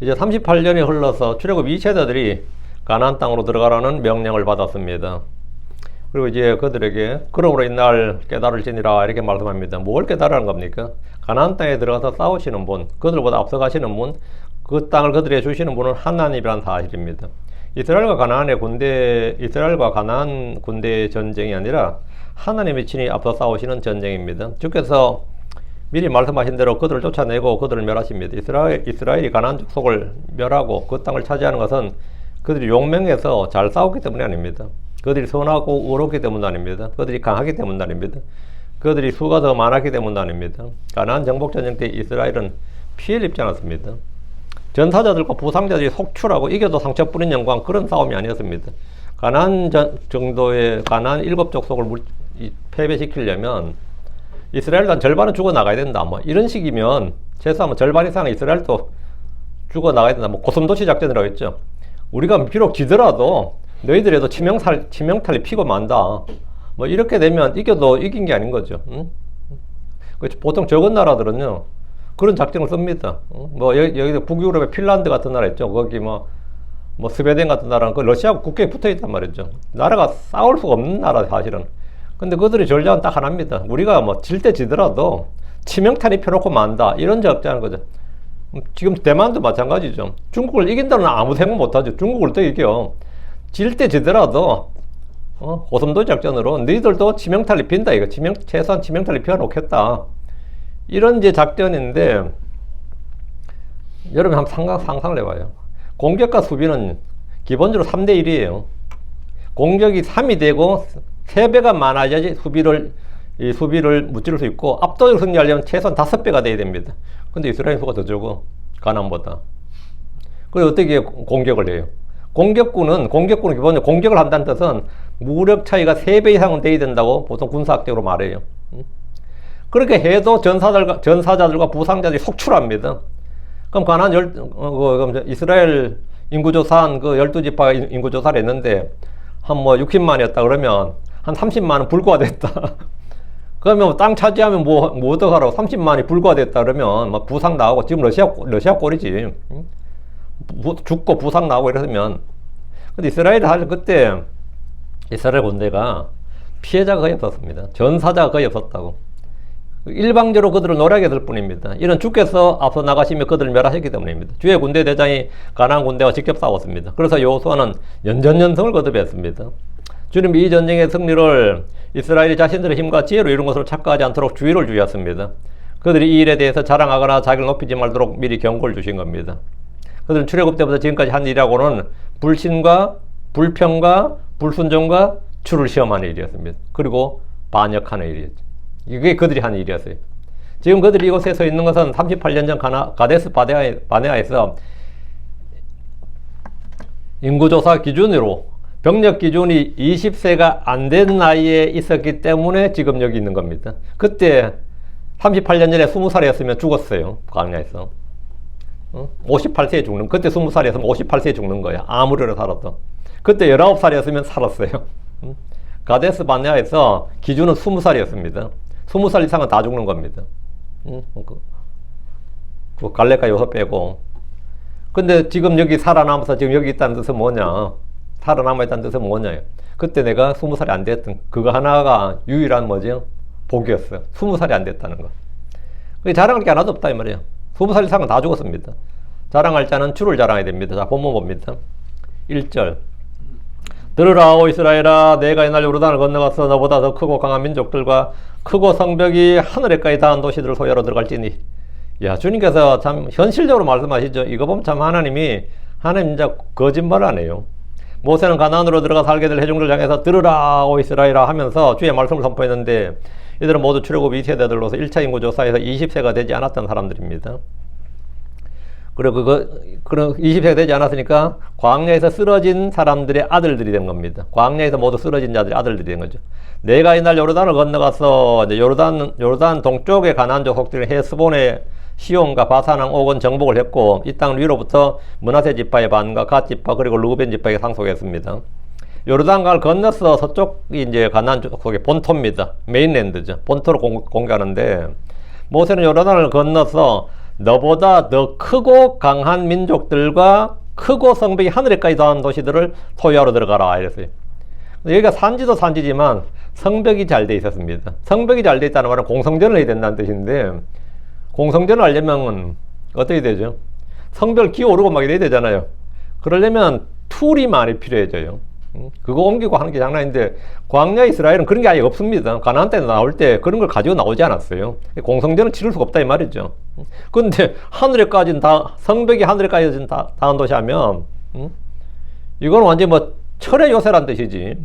이제 38년이 흘러서 출애굽 2세대들이 가나안 땅으로 들어가라는 명령을 받았습니다. 그리고 이제 그들에게 그러므로 이날 깨달을지니라 이렇게 말씀합니다. 뭘 깨달으라는 겁니까? 가나안 땅에 들어가서 싸우시는 분, 그들보다 앞서가시는 분, 그 땅을 그들에게 주시는 분은 하나님이라는 사실입니다. 이스라엘과 가나안 군대의 전쟁이 아니라 하나님이 친히 앞서 싸우시는 전쟁입니다. 주께서 미리 말씀하신 대로 그들을 쫓아내고 그들을 멸하십니다. 이스라엘이 가나안 족속을 멸하고 그 땅을 차지하는 것은 그들이 용맹해서 잘 싸웠기 때문이 아닙니다. 그들이 선하고 의롭기 때문도 아닙니다. 그들이 강하기 때문도 아닙니다. 그들이 수가 더 많았기 때문도 아닙니다. 가나안 정복전쟁 때 이스라엘은 피해를 입지 않았습니다. 전사자들과 부상자들이 속출하고 이겨도 상처 뿌린 영광, 그런 싸움이 아니었습니다. 가나안 일곱 족속을 패배시키려면 이스라엘도 한 절반은 죽어나가야 된다. 뭐 이런 식이면 최소한 절반 이상 이스라엘도 죽어나가야 된다. 뭐 고슴도치 작전이라고 했죠. 우리가 비록 지더라도 너희들에도 치명탈이 피고 만다. 뭐 이렇게 되면 이겨도 이긴 게 아닌 거죠. 응? 보통 적은 나라들은요 그런 작전을 씁니다. 뭐 여기 북유럽의 핀란드 같은 나라 있죠. 거기 뭐 스웨덴 같은 나라는 그 러시아하고 국경에 붙어 있단 말이죠. 나라가 싸울 수가 없는 나라 사실은. 근데 그들이 전략은 딱 하나입니다. 우리가 뭐 질 때 지더라도 치명탄이 펴놓고 만다. 이런 작전하는 거죠. 지금 대만도 마찬가지죠. 중국을 이긴다는 아무 생각 못하죠. 중국을 또 이겨. 질 때 지더라도 고슴도치 작전으로 너희들도 치명타를 입힌다. 이거 최소한 치명타를 입혀놓겠다. 이런 이제 작전인데 여러분 한번 상상을 해봐요. 공격과 수비는 기본적으로 3대 1이에요. 공격이 3이 되고 3배가 많아야지 수비를 무찌를 수 있고, 압도적으로 승리하려면 최소한 5배가 돼야 됩니다. 근데 이스라엘 수가 더 적어, 가나안보다. 그래서 어떻게 공격을 해요? 공격군은 기본적으로 공격을 한다는 뜻은 무력 차이가 3배 이상은 돼야 된다고 보통 군사학적으로 말해요. 그렇게 해도 전사자들과 부상자들이 속출합니다. 그럼 이스라엘 인구조사한 그 12지파 인구조사를 했는데 한 60만이었다 그러면 한 30만은 불과됐다. 그러면 땅 차지하면 뭐 어떡하라고, 30만이 불과됐다 그러면 막 부상 나오고, 지금 러시아 꼴이지. 죽고 부상 나오고 이러면. 근데 이스라엘이 사실 그때 이스라엘 군대가 피해자가 거의 없었습니다. 전사자가 거의 없었다고. 일방적으로 그들을 노략했을 뿐입니다. 이런 주께서 앞서 나가시며 그들을 멸하셨기 때문입니다. 주의 군대 대장이 가나안 군대와 직접 싸웠습니다. 그래서 여호수아는 연전연승을 거듭했습니다. 주님이 이 전쟁의 승리를 이스라엘이 자신들의 힘과 지혜로 이룬 것으로 착각하지 않도록 주의를 주셨습니다. 그들이 이 일에 대해서 자랑하거나 자기를 높이지 말도록 미리 경고를 주신 겁니다. 그들은 출애굽 때부터 지금까지 한 일이라고는 불신과 불평과 불순종과 주를 시험하는 일이었습니다. 그리고 반역하는 일이었죠. 이게 그들이 한 일이었어요. 지금 그들이 이곳에 서 있는 것은 38년 전 가데스 바네아에서 인구조사 기준으로 병력 기준이 20세가 안 된 나이에 있었기 때문에 지금 여기 있는 겁니다. 그때 38년 전에 20살이었으면 죽었어요. 광야에서. 58세에 죽는, 그때 20살이었으면 58세에 죽는 거야. 아무리 오래 살았던. 그때 19살이었으면 살았어요. 가데스 바네아에서 기준은 20살이었습니다. 20살 이상은 다 죽는 겁니다. 그 갈렙과 여호 빼고. 근데 지금 여기 살아남아서 지금 여기 있다는 뜻은 뭐냐? 살아남아있다는 뜻은 뭐냐? 그때 내가 20살이 안 됐던 그거 하나가 유일한 뭐죠? 복이었어요. 20살이 안 됐다는 거. 자랑할 게 하나도 없다 이 말이에요. 20살 이상은 다 죽었습니다. 자랑할 자는 주를 자랑해야 됩니다. 자, 본문 봅니다. 1절. 들으라 오 이스라엘아, 내가 이날 요르단을 건너가서 너보다 더 크고 강한 민족들과 크고 성벽이 하늘에까지 닿은 도시들을 소유하러 들어갈지니. 야, 주님께서 참 현실적으로 말씀하시죠. 이거 보면 참 하나님 진짜 거짓말 안 해요. 모세는 가나안으로 들어가 살게 될 회중들 향해서 들으라 오 이스라엘아 하면서 주의 말씀을 선포했는데, 이들은 모두 출애굽 2세대들로서 1차 인구조사에서 20세가 되지 않았던 사람들입니다. 그리고 그런 20세가 되지 않았으니까 광야에서 쓰러진 사람들의 아들들이 된 겁니다. 광야에서 모두 쓰러진 자들의 아들들이 된 거죠. 내가 이날 요르단을 건너가서 이제 요르단 동쪽의 가나안 족속들이 헤스본의 시온과 바산왕 옥은 정복을 했고, 이 땅 위로부터 므낫세 지파의 반과 갓 지파 그리고 르우벤 지파에게 상속했습니다. 요르단강을 건너서 서쪽이 이제 가나안 족속의 본토입니다. 메인랜드죠. 본토로 공격하는데, 모세는 요르단을 건너서 너보다 더 크고 강한 민족들과 크고 성벽이 하늘에까지 닿은 도시들을 소유하러 들어가라 이랬어요. 여기가 산지도 산지지만 성벽이 잘 돼 있었습니다. 성벽이 잘 돼 있다는 말은 공성전을 해야 된다는 뜻인데, 공성전을 하려면 어떻게 되죠? 성벽을 기어오르고 막 이래야 되잖아요. 그러려면 툴이 많이 필요해져요. 그거 옮기고 하는 게 장난인데, 광야 이스라엘은 그런 게 아예 없습니다. 가나안 땅에 나올 때 그런 걸 가지고 나오지 않았어요. 공성전을 치를 수가 없다 이 말이죠. 근데 하늘에까지 성벽이 하늘에까지 닿은 도시 하면, 이건 완전 뭐 철의 요새란 뜻이지.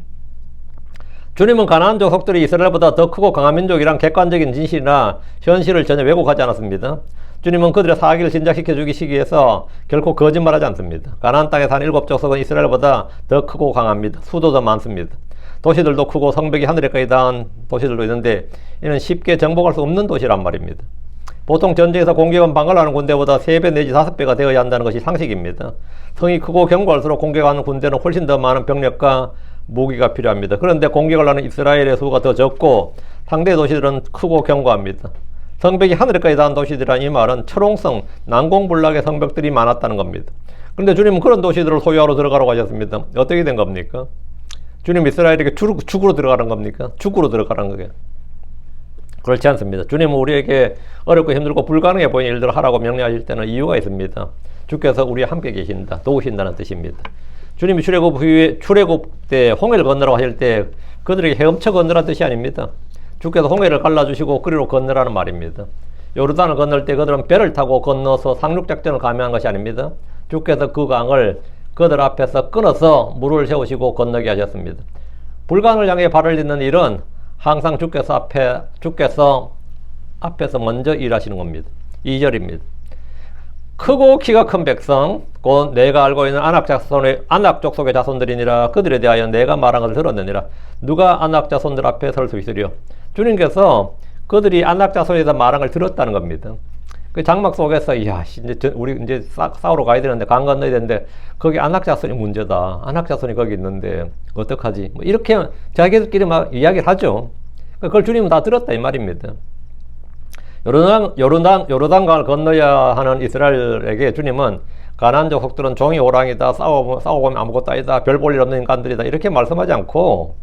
주님은 가나안 족속들이 이스라엘보다 더 크고 강한 민족이란 객관적인 진실이나 현실을 전혀 왜곡하지 않았습니다. 주님은 그들의 사기를 진작시켜 주기 위해서 결코 거짓말하지 않습니다. 가나안 땅에 산 7족속은 이스라엘보다 더 크고 강합니다. 수도 더 많습니다. 도시들도 크고 성벽이 하늘에까지 닿은 도시들도 있는데, 이는 쉽게 정복할 수 없는 도시란 말입니다. 보통 전쟁에서 공격은 방어하는 군대보다 3배 내지 5배가 되어야 한다는 것이 상식입니다. 성이 크고 견고할수록 공격하는 군대는 훨씬 더 많은 병력과 무기가 필요합니다. 그런데 공격을 하는 이스라엘의 수가 더 적고 상대 도시들은 크고 견고합니다. 성벽이 하늘에까지 닿은 도시들이란 이 말은 철옹성, 난공불락의 성벽들이 많았다는 겁니다. 그런데 주님은 그런 도시들을 소유하러 들어가라고 하셨습니다. 어떻게 된 겁니까? 주님 이스라엘에게 죽으로 들어가는 겁니까? 죽으로 들어가는 거게. 그렇지 않습니다. 주님은 우리에게 어렵고 힘들고 불가능해 보이는 일들을 하라고 명령하실 때는 이유가 있습니다. 주께서 우리와 함께 계신다, 도우신다는 뜻입니다. 주님이 출애굽 때 홍해를 건너라고 하실 때 그들에게 헤엄쳐 건너라는 뜻이 아닙니다. 주께서 홍해를 갈라주시고 그리로 건너라는 말입니다. 요르단을 건널 때 그들은 배를 타고 건너서 상륙작전을 감행한 것이 아닙니다. 주께서 그 강을 그들 앞에서 끊어서 물을 세우시고 건너게 하셨습니다. 불가능을 향해 발을 딛는 일은 항상 주께서 앞에서 먼저 일하시는 겁니다. 2절입니다. 크고 키가 큰 백성 곧 내가 알고 있는 아낙 족속의 자손들이니라. 그들에 대하여 내가 말한 것을 들었느니라. 누가 아낙 자손들 앞에 설 수 있으리요? 주님께서 그들이 아낙 자손에다 말한 걸 들었다는 겁니다. 그 장막 속에서 우리 이제 싸우러 가야 되는데, 강 건너야 되는데 거기 아낙 자손이 문제다, 아낙 자손이 거기 있는데 어떡하지, 뭐 이렇게 자기들끼리 막 이야기를 하죠. 그걸 주님은 다 들었다 이 말입니다. 요르단강을 건너야 하는 이스라엘에게 주님은 가나안 족속들은 종이 호랑이다, 싸워보면 아무것도 아니다, 별 볼 일 없는 인간들이다 이렇게 말씀하지 않고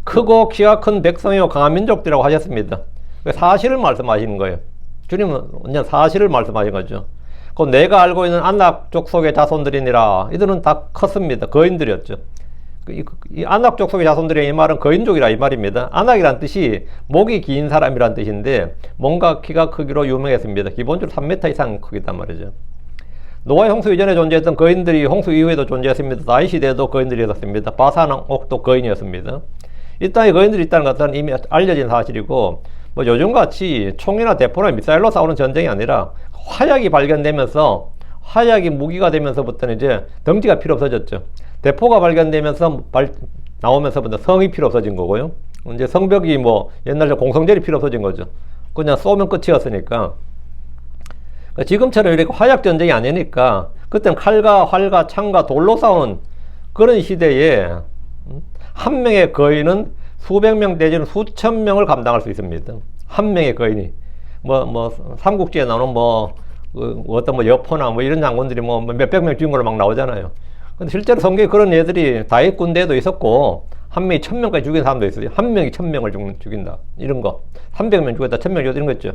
크고 키가 큰 백성이요 강한 민족들이라고 하셨습니다. 사실을 말씀하시는 거예요. 주님은 그냥 사실을 말씀하신 거죠. 그 내가 알고 있는 아낙 족속의 자손들이니라. 이들은 다 컸습니다. 거인들이었죠. 이 아낙 족속의 자손들의 이 말은 거인족이라 이 말입니다. 아낙이란 뜻이 목이 긴 사람이란 뜻인데 뭔가 키가 크기로 유명했습니다. 기본적으로 3m 이상 크기단 말이죠. 노아의 홍수 이전에 존재했던 거인들이 홍수 이후에도 존재했습니다. 다윗 시대에도 거인들이 있었습니다. 바산옥도 거인이었습니다. 이 땅에 거인들이 있다는 것은 이미 알려진 사실이고, 뭐 요즘같이 총이나 대포나 미사일로 싸우는 전쟁이 아니라 화약이 발견되면서, 화약이 무기가 되면서부터는 이제 덩치가 필요 없어졌죠. 대포가 발견되면서 나오면서부터 성이 필요 없어진 거고요. 이제 성벽이 뭐 옛날에 공성전이 필요 없어진 거죠. 그냥 쏘면 끝이었으니까. 지금처럼 이렇게 화약 전쟁이 아니니까 그때는 칼과 활과 창과 돌로 싸우는 그런 시대에 한 명의 거인은 수백 명 내지는 수천 명을 감당할 수 있습니다. 한 명의 거인이 삼국지에 나오는 어떤 여포나 이런 장군들이 몇백 명 죽인 걸로 막 나오잖아요. 근데 실제로 성경에 그런 애들이 다윗 군대에도 있었고, 한 명이 1000명까지 죽인 사람도 있어요. 한 명이 1000명을 죽인다 이런 거, 300명 죽였다 1000명 죽였다 이런 거 있죠.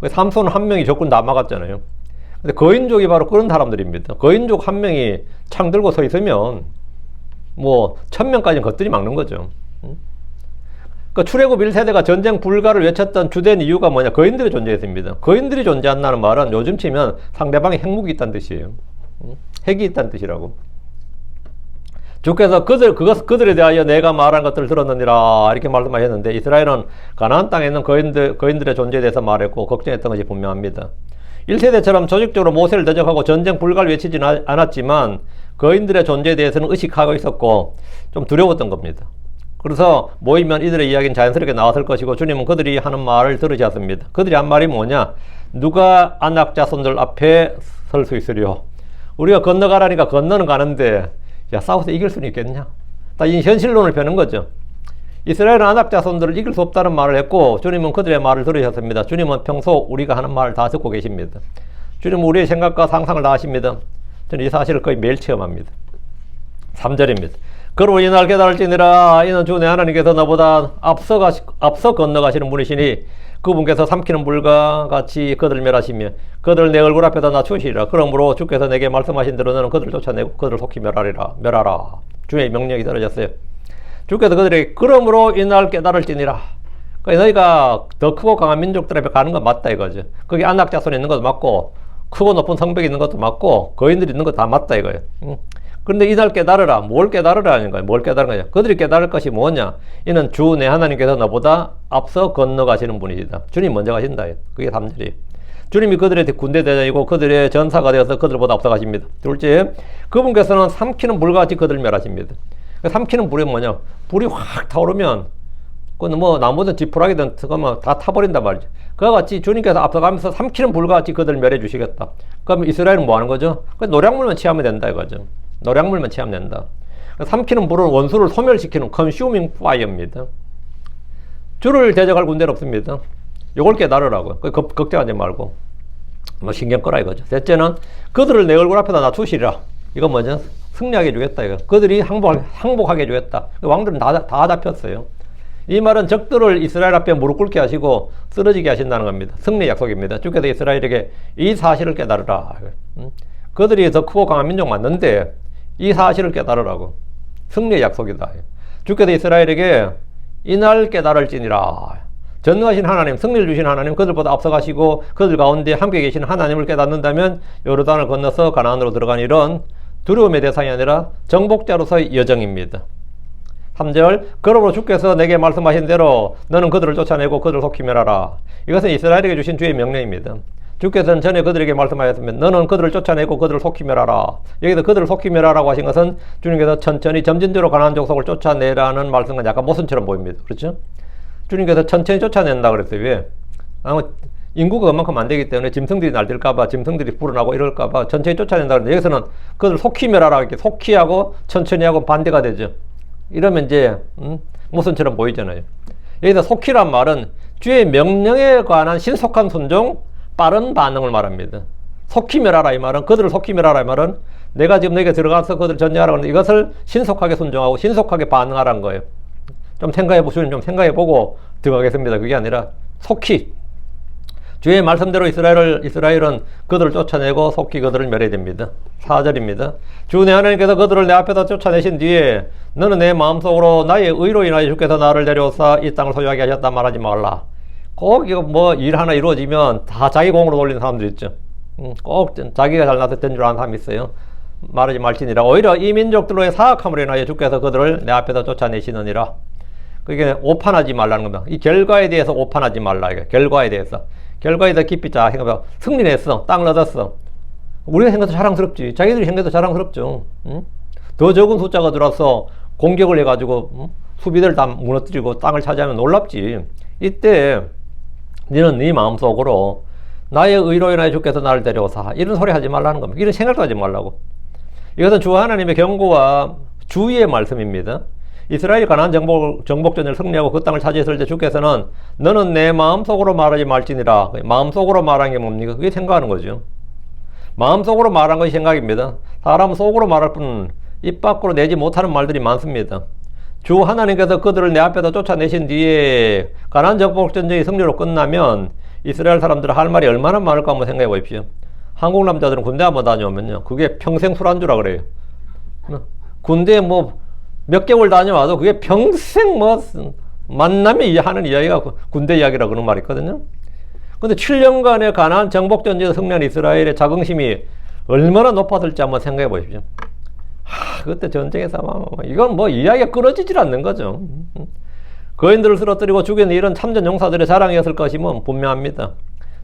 삼손은 한 명이 적군 다 막았잖아요. 근데 거인족이 바로 그런 사람들입니다. 거인족 한 명이 창 들고 서 있으면 1000명까지는 것들이 막는 거죠. 출애굽 1세대가 전쟁 불가를 외쳤던 주된 이유가 뭐냐? 거인들이 존재했습니다. 거인들이 존재한다는 말은 요즘 치면 상대방에 핵무기 있다는 뜻이에요. 핵이 있다는 뜻이라고. 주께서 그들에 대하여 내가 말한 것들을 들었느니라 이렇게 말씀하셨는데, 이스라엘은 가나안 땅에 있는 거인들의 존재에 대해서 말했고 걱정했던 것이 분명합니다. 1세대처럼 조직적으로 모세를 대적하고 전쟁 불가를 외치지는 않았지만 거인들의 존재에 대해서는 의식하고 있었고 좀 두려웠던 겁니다. 그래서 모이면 이들의 이야기는 자연스럽게 나왔을 것이고, 주님은 그들이 하는 말을 들으셨습니다. 그들이 한 말이 뭐냐? 누가 아낙 자손들 앞에 설 수 있으리요? 우리가 건너가라니까 건너는 가는데 싸워서 이길 수는 있겠냐? 이 현실론을 펴는 거죠. 이스라엘 안악 자손들을 이길 수 없다는 말을 했고 주님은 그들의 말을 들으셨습니다. 주님은 평소 우리가 하는 말을 다 듣고 계십니다. 주님은 우리의 생각과 상상을 다 아십니다. 저는 이 사실을 거의 매일 체험합니다. 3절입니다. 그러므로 이날 깨달을지니라 이는 주 내 하나님께서 너보다 앞서 건너가시는 분이시니 그분께서 삼키는 불과 같이 그들을 멸하시며 그들을 내 얼굴 앞에다 낮추시리라. 그러므로 주께서 내게 말씀하신 대로 너는 그들을 쫓아내고 그들을 속히 멸하라. 주의 명령이 떨어졌어요. 주께서 그들에게 그러므로 이날 깨달을지니라. 그러니까 너희가 더 크고 강한 민족들 앞에 가는 건 맞다 이거죠. 거기 안악 자손이 있는 것도 맞고 크고 높은 성벽이 있는 것도 맞고 거인들이 있는 것도 다 맞다 이거예요. 그런데 이날 깨달으라. 뭘 깨달으라는 거예요? 뭘 깨달은 거냐? 그들이 깨달을 것이 뭐냐? 이는 주 내 하나님께서 너보다 앞서 건너가시는 분이시다. 주님 먼저 가신다. 그게 3절이에요. 주님이 그들의 군대 대장이고 그들의 전사가 되어서 그들보다 앞서 가십니다. 둘째, 그분께서는 삼키는 불과 같이 그들을 멸하십니다. 삼키는 불이 뭐냐? 불이 확 타오르면 그건 뭐 나무든 지푸라기든 다 타버린단 말이죠. 그와 같이 주님께서 앞서가면서 삼키는 불과 같이 그들을 멸해 주시겠다. 그럼 이스라엘은 뭐 하는 거죠? 노량물만 취하면 된다 이거죠. 노량물만 취하면 된다. 삼키는 불은 원수를 소멸시키는 consuming fire입니다. 주를 대적할 군대는 없습니다. 이걸 깨달으라고요. 걱정하지 말고 뭐 신경 꺼라 이거죠. 셋째는 그들을 내 얼굴 앞에다 낮추시리라. 이건 뭐죠? 승리하게 해주겠다 이거. 그들이 항복하게 해주겠다. 왕들은 다 잡혔어요. 이 말은 적들을 이스라엘 앞에 무릎 꿇게 하시고 쓰러지게 하신다는 겁니다. 승리의 약속입니다. 주께서 이스라엘에게 이 사실을 깨달으라. 그들이 더 크고 강한 민족 맞는데 이 사실을 깨달으라고. 승리의 약속이다. 주께서 이스라엘에게 이날 깨달을지니라. 전능하신 하나님, 승리를 주신 하나님, 그들보다 앞서가시고 그들 가운데 함께 계신 하나님을 깨닫는다면 요르단을 건너서 가나안으로 들어간 일은 두려움의 대상이 아니라 정복자로서의 여정입니다. 3절, 그러므로 주께서 내게 말씀하신 대로 너는 그들을 쫓아내고 그들을 속히 멸하라. 이것은 이스라엘에게 주신 주의 명령입니다. 주께서는 전에 그들에게 말씀하셨으면 너는 그들을 쫓아내고 그들을 속히 멸하라. 여기서 그들을 속히 멸하라고 하신 것은 주님께서 천천히 점진적으로 가나안 족속을 쫓아내라는 말씀은 약간 모순처럼 보입니다. 그렇죠? 주님께서 천천히 쫓아낸다 그랬어요. 왜? 인구가 그만큼 안 되기 때문에 짐승들이 날뛸까봐, 짐승들이 불어나고 이럴까봐 천천히 쫓아낸다 그랬는데 여기서는 그들을 속히 멸하라. 이렇게 속히 하고 천천히 하고 반대가 되죠. 이러면 이제 모순처럼 보이잖아요. 여기서 속히란 말은 주의 명령에 관한 신속한 순종, 빠른 반응을 말합니다. 속히 멸하라 이 말은, 그들을 속히 멸하라 이 말은 내가 지금 너에게 들어가서 그들을 전쟁하라고 하는데 이것을 신속하게 순종하고 신속하게 반응하라는 거예요. 좀 생각해보시면 좀 생각해보고 들어가겠습니다. 그게 아니라 속히 주의 말씀대로 이스라엘은 그들을 쫓아내고 속히 그들을 멸해야 됩니다. 4절입니다. 주 내 하나님께서 그들을 내 앞에서 쫓아내신 뒤에 너는 내 마음속으로 나의 의로 인하여 주께서 나를 데려오사 이 땅을 소유하게 하셨다 말하지 말라. 꼭 이거 뭐 일 하나 이루어지면 다 자기 공으로 돌리는 사람들 있죠. 꼭 자기가 잘나서 된 줄 아는 사람이 있어요. 말하지 말지니라. 오히려 이 민족들로의 사악함으로 인하여 주께서 그들을 내 앞에서 쫓아내시느니라. 그게 오판하지 말라는 겁니다. 이 결과에 대해서 오판하지 말라. 결과에 대해서 깊이 자 생각해봐. 승리했어. 땅을 얻었어. 우리가 생각해도 자랑스럽지. 자기들이 생각해도 자랑스럽죠. 더 적은 숫자가 들어와서 공격을 해가지고 수비대를 다 무너뜨리고 땅을 차지하면 놀랍지. 이때 너는 네 마음속으로 나의 의로 인하여 주께서 나를 데려오사 이런 소리 하지 말라는 겁니다. 이런 생각도 하지 말라고. 이것은 주 하나님의 경고와 주의의 말씀입니다. 이스라엘이 가나안 정복전을 승리하고 그 땅을 차지했을 때 주께서는 너는 내 마음속으로 말하지 말지니라. 마음속으로 말한 게 뭡니까? 그게 생각하는 거죠. 마음속으로 말한 것이 생각입니다. 사람 속으로 말할 뿐 입 밖으로 내지 못하는 말들이 많습니다. 주 하나님께서 그들을 내 앞에다 쫓아내신 뒤에 가나안 정복전쟁이 승리로 끝나면 이스라엘 사람들 할 말이 얼마나 많을까 한번 생각해 보십시오. 한국 남자들은 군대 한번 다녀오면요, 그게 평생 술안주라 그래요. 군대에 뭐 몇 개월 다녀와도 그게 평생 뭐 만남에 하는 이야기가 군대 이야기라 그런 말이 있거든요. 근데 7년간의 가나안 정복전쟁에서 승리한 이스라엘의 자긍심이 얼마나 높았을지 한번 생각해 보십시오. 그때 전쟁에서 이건 뭐 이야기가 끊어지질 않는 거죠. 거인들을 쓰러뜨리고 죽인 이런 참전 용사들의 자랑이었을 것임은 분명합니다.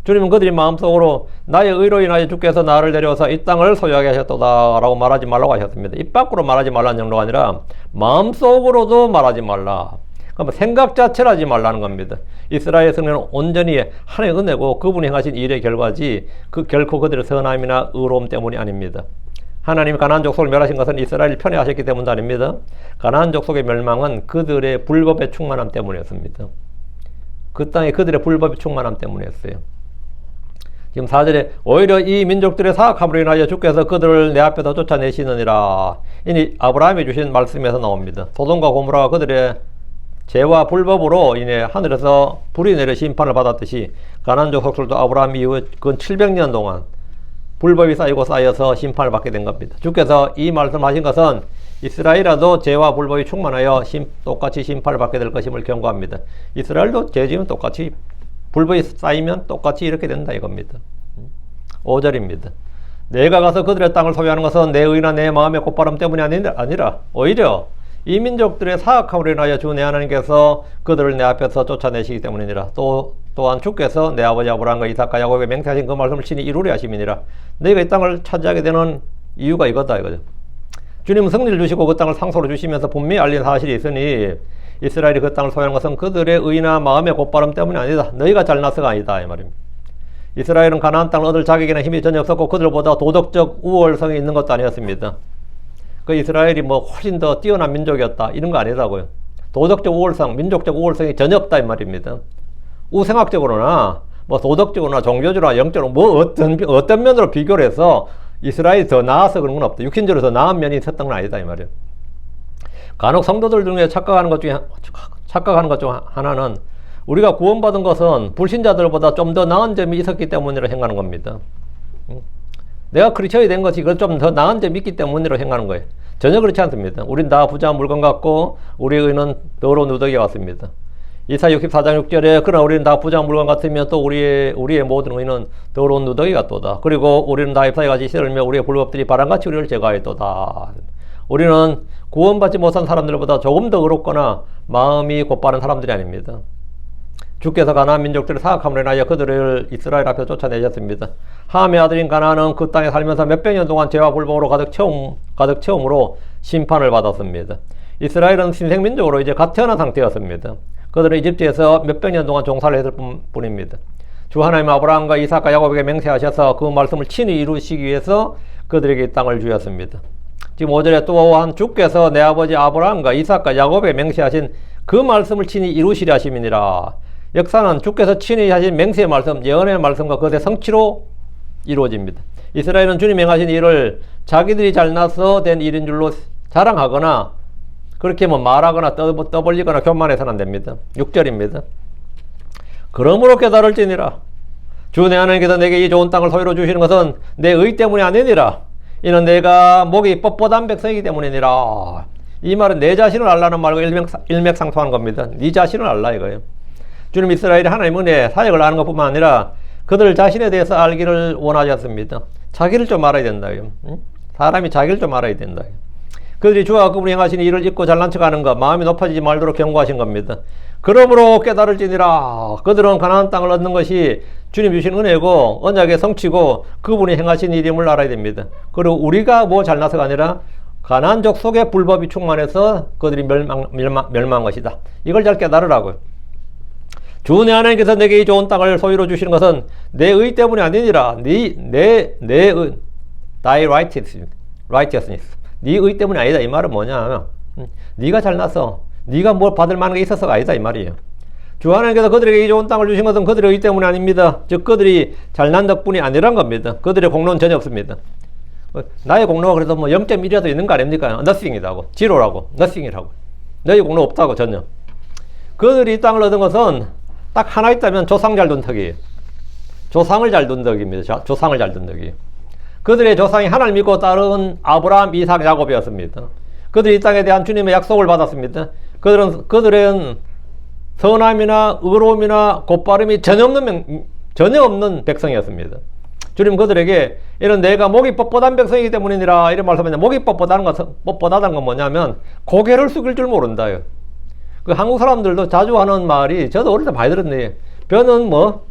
주님은 그들이 마음속으로 나의 의로 인하여 주께서 나를 데려와서 이 땅을 소유하게 하셨다 라고 말하지 말라고 하셨습니다. 입 밖으로 말하지 말라는 정도가 아니라 마음속으로도 말하지 말라. 그러면 생각 자체를 하지 말라는 겁니다. 이스라엘 승리는 온전히 하나님의 은혜고 그분이 행하신 일의 결과지 결코 그들의 선함이나 의로움 때문이 아닙니다. 하나님이 가나안 족속을 멸하신 것은 이스라엘을 편애하셨기 때문도 아닙니다. 가나안 족속의 멸망은 그들의 불법의 충만함 때문이었습니다. 그 땅에 그들의 불법의 충만함 때문이었어요. 지금 4절에 오히려 이 민족들의 사악함으로 인하여 주께서 그들을 내 앞에서 쫓아내시느니라. 이니 아브라함이 주신 말씀에서 나옵니다. 소돔과 고모라가 그들의 죄와 불법으로 인해 하늘에서 불이 내려 심판을 받았듯이 가나안 족속들도 아브라함 이후 근 700년 동안 불법이 쌓이고 쌓여서 심판을 받게 된 겁니다. 주께서 이 말씀하신 것은 이스라엘이라도 죄와 불법이 충만하여 똑같이 심판을 받게 될 것임을 경고합니다. 이스라엘도 죄 지으면 똑같이 불법이 쌓이면 똑같이 이렇게 된다 이겁니다. 5절입니다. 내가 가서 그들의 땅을 소유하는 것은 내 의나 내 마음의 곧바름 때문이 아니라 오히려 이 민족들의 사악함으로 인하여 주 내 하나님께서 그들을 내 앞에서 쫓아내시기 때문이니라. 또한 주께서 내 아버지 아브라함과 이삭과 야곱에게 맹세하신 그 말씀을 친히 이루려 하심이니라. 너희가 이 땅을 차지하게 되는 이유가 이거다 이거죠. 주님은 승리를 주시고 그 땅을 상속으로 주시면서 분명히 알린 사실이 있으니 이스라엘이 그 땅을 소유하는 것은 그들의 의나 마음의 곧바름 때문이 아니다. 너희가 잘나서가 아니다 이 말입니다. 이스라엘은 가나안 땅을 얻을 자격이나 힘이 전혀 없었고 그들보다 도덕적 우월성이 있는 것도 아니었습니다. 그 이스라엘이 뭐 훨씬 더 뛰어난 민족이었다 이런 거 아니라고요. 도덕적 우월성, 민족적 우월성이 전혀 없다 이 말입니다. 우생학적으로나 뭐 도덕적으로나 종교적으로나 영적으로 뭐 어떤 면으로 비교를 해서 이스라엘이 더 나아서 그런 건 없다. 육신적으로 더 나은 면이 있었던 건 아니다 이 말이에요. 간혹 성도들 중에 착각하는 것 중 하나는 우리가 구원받은 것은 불신자들보다 좀 더 나은 점이 있었기 때문이라고 생각하는 겁니다. 내가 크리스천이 된 것이 좀 더 나은 점이 있기 때문이라고 생각하는 거예요. 전혀 그렇지 않습니다. 우린 다 부자한 물건 같고 우리의 의는 더러운 누더기 같습니다. 이사 64장 6절에 그러나 우리는 다 부자한 물건 같으며 또 우리의 모든 의는 더러운 누더기 같도다. 그리고 우리는 다 잎사귀같이 시들며 우리의 불법들이 바람같이 우리를 제거하였도다. 우리는 구원받지 못한 사람들보다 조금 더 어렵거나 마음이 곧바른 사람들이 아닙니다. 주께서 가나안 민족들을 사악함으로 인하여 그들을 이스라엘 앞에 쫓아내셨습니다. 함의 아들인 가나안은 그 땅에 살면서 몇백 년 동안 죄와 불법으로 가득 채움으로 심판을 받았습니다. 이스라엘은 신생민족으로 이제 갓 태어난 상태였습니다. 그들은 이집트에서 몇백 년 동안 종살이 했을 뿐입니다. 주 하나님 아브라함과 이삭과 야곱에게 맹세하셔서 그 말씀을 친히 이루시기 위해서 그들에게 이 땅을 주셨습니다. 지금 5절에 또한 주께서 내 아버지 아브라함과 이삭과 야곱에게 맹세하신 그 말씀을 친히 이루시려 하심이니라. 역사는 주께서 친히 하신 맹세의 말씀, 예언의 말씀과 그것의 성취로 이루어집니다. 이스라엘은 주님이 행하신 일을 자기들이 잘나서 된 일인 줄로 자랑하거나 그렇게 뭐 말하거나 떠벌리거나 교만해서는 안 됩니다. 6절입니다. 그러므로 깨달을지니라. 주 내 하나님께서 내게 이 좋은 땅을 소유로 주시는 것은 내 의 때문이 아니니라. 이는 내가 목이 뻣뻣한 백성이기 때문이니라. 이 말은 내 자신을 알라는 말과 일맥상통한 겁니다. 네 자신을 알라 이거예요. 주님 이스라엘이 하나님 은혜 사역을 아는 것뿐만 아니라 그들 자신에 대해서 알기를 원하지 않습니다. 자기를 좀 알아야 된다. 사람이 자기를 좀 알아야 된다. 그들이 주와 그분이 행하신 일을 잊고 잘난 척하는 것, 마음이 높아지지 말도록 경고하신 겁니다. 그러므로 깨달을지니라. 그들은 가나안 땅을 얻는 것이 주님 주신 은혜고 언약의 성취고 그분이 행하신 일임을 알아야 됩니다. 그리고 우리가 뭐 잘나서가 아니라 가나안족 속에 불법이 충만해서 그들이 멸망한 것이다. 이걸 잘 깨달으라고요. 주 내 하나님께서 내게 이 좋은 땅을 소유로 주시는 것은 내 의 때문이 아니니라. thy righteousness. 네 의 때문이 아니다. 이 말은 뭐냐? 네가 잘나서 네가 뭘 받을 만한 게 있어서가 아니다 이 말이에요. 주 하나님께서 그들에게 이 좋은 땅을 주신 것은 그들의 의 때문이 아닙니다. 즉 그들이 잘난 덕분이 아니란 겁니다. 그들의 공로는 전혀 없습니다. 나의 공로가 그래도 뭐 0.1이라도 있는 거 아닙니까? nothing이라고, 지로라고, nothing이라고. 너희 공로 없다고 전혀. 그들이 이 땅을 얻은 것은 딱 하나 있다면 조상 잘 둔 덕이에요. 조상을 잘 둔 덕입니다. 조상을 잘 둔 덕이에요. 그들의 조상이 하나님 믿고 따른 아브라함, 이삭, 야곱이었습니다. 그들이 이 땅에 대한 주님의 약속을 받았습니다. 그들은 선함이나 의로움이나 곧바름이 전혀 없는 백성이었습니다. 주님 그들에게 이런 내가 목이 뻣뻣한 백성이기 때문이니라 이런 말씀하는데 목이 뻣뻣하다는 건 뭐냐면 고개를 숙일 줄 모른다요. 그 한국 사람들도 자주 하는 말이 저도 어릴 때 많이 들었네. 벼는 뭐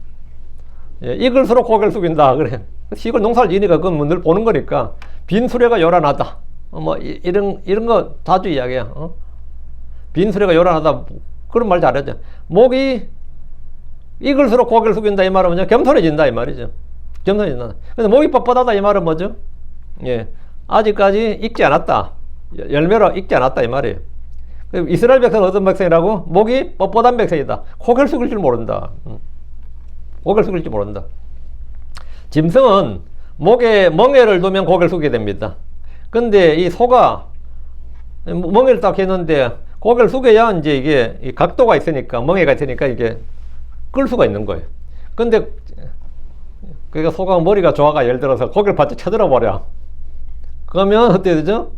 익을수록 고개를 숙인다 그래. 시골 농사를 지니까 그건 늘 보는 거니까 빈 수레가 요란하다. 뭐 이런 거 자주 이야기야. 빈 수레가 요란하다 그런 말 잘하죠. 목이 익을수록 고개를 숙인다 이 말은 뭐냐? 겸손해진다 이 말이죠. 겸손해진다. 근데 목이 뻣뻣하다 이 말은 뭐죠? 예, 아직까지 익지 않았다. 열매로 익지 않았다 이 말이에요. 이스라엘 백성은 어떤 백성이라고? 목이 뻣뻣한 백성이다. 고개를 숙일 줄 모른다. 고개를 숙일 줄 모른다. 짐승은 목에 멍에를 두면 고개를 숙이게 됩니다. 근데 이 소가 멍에를 딱 했는데 고개를 숙여야 이제 이게 이 각도가 있으니까, 멍에가 있으니까 이게 끌 수가 있는 거예요. 근데 그러니까 소가 머리가 좋아가 예를 들어서 고개를 바짝 쳐들어 버려. 그러면 어떻게 되죠?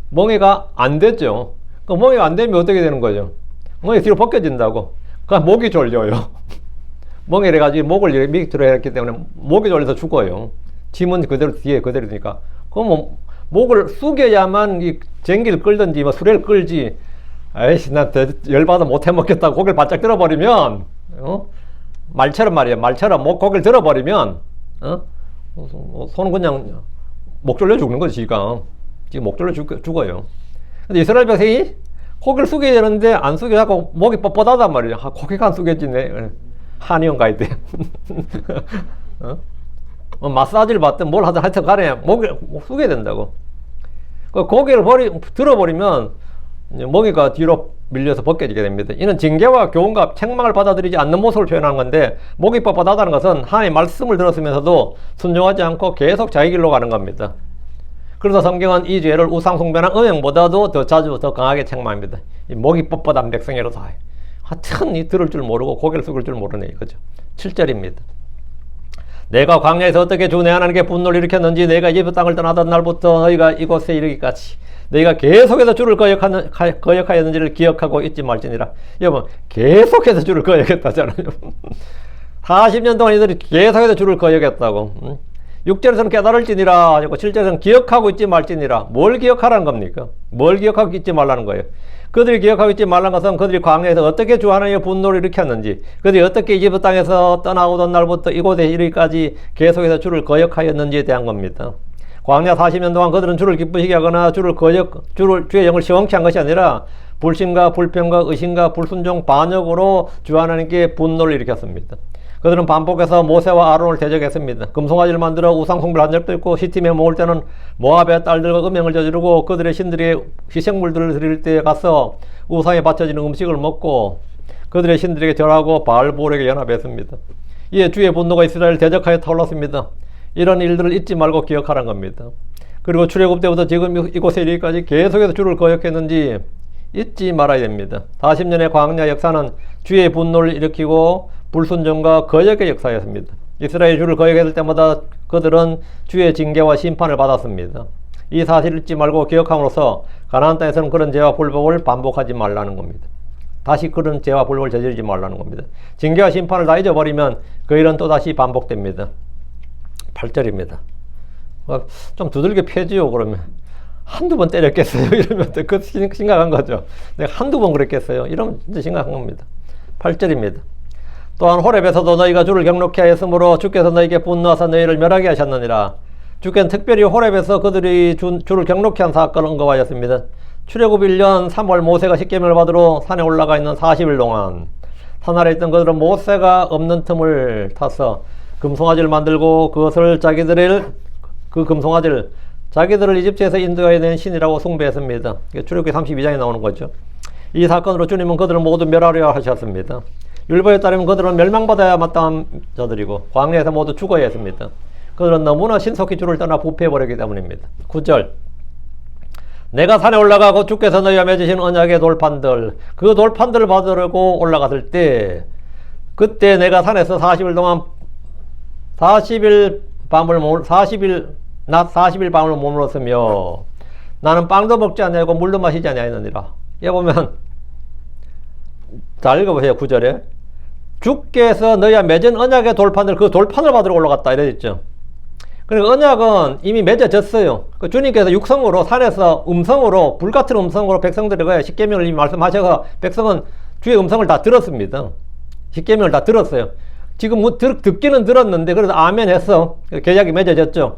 멍에가 안 됐죠. 그 멍에가 안 되면 어떻게 되는 거죠? 멍이 뒤로 벗겨진다고. 그럼 목이 졸려요. 멍에를 가지고 목을 밑으로 했기 때문에 목이 졸려서 죽어요. 짐은 그대로 뒤에 그대로 되니까. 그럼 뭐 목을 숙여야만 이 전기를 끌든지 뭐 수레를 끌지. 아이씨, 나 열받아 못 해먹겠다고 고개를 바짝 들어버리면, 말처럼 말이야. 말처럼 고개를 들어버리면, 손은 그냥 목 졸려 죽는 거지, 지금 목 졸려 죽어요. 근데 이스라엘 백성이 고개를 숙여야 되는데 안 숙여갖고 목이 뻣뻣하단 말이야. 고개가 안 숙여지네. 한의원 가야 돼. 마사지를 받든 뭘 하든 하여튼 간에 목을 숙여야 된다고. 고개를 들어버리면 멍이가 뒤로 밀려서 벗겨지게 됩니다. 이는 징계와 교훈과 책망을 받아들이지 않는 모습을 표현하는 건데, 목이 뻣뻣하다는 것은 하나님의 말씀을 들었으면서도 순종하지 않고 계속 자기 길로 가는 겁니다. 그래서 성경은 이 죄를 우상숭배나 음행보다도 더 자주 더 강하게 책망합니다. 이 목이 뻣뻣한 백성이라서 하여튼 이 들을 줄 모르고 고개를 숙일 줄 모르네 이거죠. 7절입니다. 내가 광야에서 어떻게 주 내 하나님께 분노를 일으켰는지, 내가 이집트 땅을 떠나던 날부터 너희가 이곳에 이르기까지 너희가 계속해서 주를 거역하였는지를 기억하고 있지 말지니라. 여러분, 계속해서 주를 거역했다잖아요. 40년 동안 이들이 계속해서 주를 거역했다고. 6절에서는 깨달을지니라 하고 7절에서는 기억하고 있지 말지니라. 뭘 기억하라는 겁니까? 뭘 기억하고 있지 말라는 거예요? 그들이 기억하고 있지 말라는 것은 그들이 광야에서 어떻게 주 하나님의 분노를 일으켰는지, 그들이 어떻게 이집트 땅에서 떠나오던 날부터 이곳에 이르기까지 계속해서 주를 거역하였는지에 대한 겁니다. 광야 40년 동안 그들은 주를 기쁘시게 하거나 주의 영을 시원케 한 것이 아니라 불신과 불평과 의심과 불순종, 반역으로 주 하나님께 분노를 일으켰습니다. 그들은 반복해서 모세와 아론을 대적했습니다. 금송아지를 만들어 우상숭배를 한 적도 있고, 시팀에 모을 때는 모압의 딸들과 음행을 저지르고, 그들의 신들의 희생물들을 드릴 때 가서 우상에 바쳐지는 음식을 먹고 그들의 신들에게 절하고 바알볼에게 연합했습니다. 이에 주의 분노가 이스라엘을 대적하여 타올랐습니다. 이런 일들을 잊지 말고 기억하라는 겁니다. 그리고 출애굽 때부터 지금 이곳에 이르기까지 계속해서 주를 거역했는지 잊지 말아야 됩니다. 40년의 광야 역사는 주의 분노를 일으키고 불순종과 거역의 역사였습니다. 이스라엘 주를 거역했을 때마다 그들은 주의 징계와 심판을 받았습니다. 이 사실을 잊지 말고 기억함으로써 가나안 땅에서는 그런 죄와 불법을 반복하지 말라는 겁니다. 다시 그런 죄와 불법을 저지르지 말라는 겁니다. 징계와 심판을 다 잊어버리면 그 일은 또다시 반복됩니다. 8절입니다. 좀 두들겨 패지요. 그러면 한두 번 때렸겠어요? 이러면 그 심각한 거죠. 내가 한두 번 그랬겠어요? 이러면 진짜 심각한 겁니다. 8절입니다. 또한 호렙에서도 너희가 주를 경록케 하였으므로 주께서 너희에게 분노하사 너희를 멸하게 하셨느니라. 주께는 특별히 호렙에서 그들이 주를 경록케 한 사건을 언급하였습니다. 출애굽 1년 3월 모세가 십계명을 받으러 산에 올라가 있는 40일 동안 산 아래 있던 그들은 모세가 없는 틈을 타서 금송아지를 만들고 그것을 자기들을 이집트에서 인도하여 낸 신이라고 숭배했습니다. 출애굽기 32장에 나오는 거죠. 이 사건으로 주님은 그들을 모두 멸하려 하셨습니다. 율법에 따르면 그들은 멸망받아야 마땅한 자들이고 광야에서 모두 죽어야 했습니다. 그들은 너무나 신속히 주를 떠나 부패해버렸기 때문입니다. 9절, 내가 산에 올라가고 주께서 너희와 맺으신 언약의 돌판들, 그 돌판들을 받으려고 올라갔을 때, 그때 내가 산에서 40일 동안 40일 낮 40일 밤을 머물렀으며 나는 빵도 먹지 아니하고 물도 마시지 아니하였느니라. 여기 보면 자 읽어보세요. 9절에 주께서 너희와 맺은 언약의 돌판들, 그 돌판을 받으러 올라갔다 이랬죠. 그러니까 언약은 이미 맺어졌어요. 그 주님께서 육성으로 산에서 음성으로, 불같은 음성으로 백성들에게 십계명을 이미 말씀하셔서 백성은 주의 음성을 다 들었습니다. 십계명을 다 들었어요. 지금 듣기는 들었는데 그래서 아멘 해서 계약이 맺어졌죠.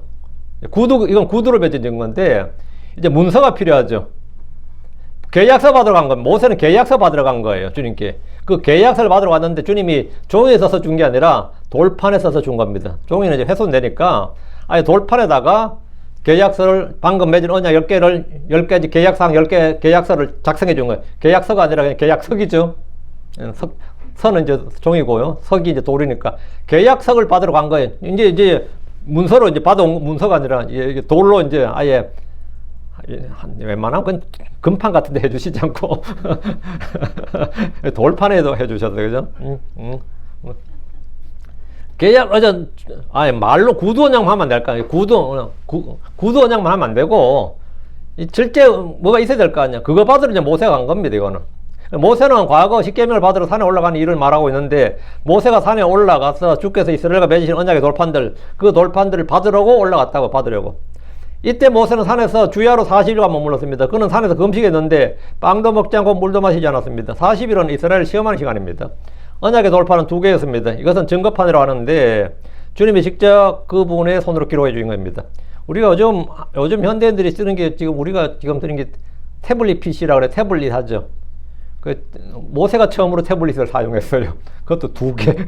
이건 구두로 맺어진 건데 이제 문서가 필요하죠. 계약서 받으러 간 겁니다. 모세는 계약서 받으러 간 거예요. 주님께. 그 계약서를 받으러 갔는데 주님이 종이에 써서 준 게 아니라 돌판에 써서 준 겁니다. 종이는 이제 훼손되니까 아예 돌판에다가 계약서를 방금 맺은 언약 10개 계약상 10개 계약서를 작성해 준 거예요. 계약서가 아니라 그냥 계약석이죠. 서는 이제 종이고요. 석이 이제 돌이니까 계약석을 받으러 간 거예요. 이제 문서로 이제 받아온 문서가 아니라 이게 돌로 이제 아예 웬만하면 그건 금판 같은 데 해주시지 않고 돌판에도 해주셨어요. 그죠? 계약, 말로 구두원양만 하면 안 될까? 구두원양만 하면 안 되고, 실제 뭐가 있어야 될 거 아니야. 그거 받으러 이제 모세가 간 겁니다, 이거는. 모세는 과거 십계명을 받으러 산에 올라가는 일을 말하고 있는데, 모세가 산에 올라가서 주께서 이스라엘과 맺으신 언약의 돌판들, 그 돌판들을 받으려고 올라갔다고, 받으려고. 이때 모세는 산에서 주야로 40일간 머물렀습니다. 그는 산에서 금식했는데, 빵도 먹지 않고 물도 마시지 않았습니다. 40일은 이스라엘을 시험하는 시간입니다. 언약의 돌판은 2개였습니다. 이것은 증거판이라고 하는데 주님이 직접 그 부분에 손으로 기록해 주신 겁니다. 우리가 요즘 현대인들이 쓰는 게 우리가 지금 쓰는 게 태블릿 PC라고 그래. 태블릿 하죠. 모세가 처음으로 태블릿을 사용했어요. 그것도 2개.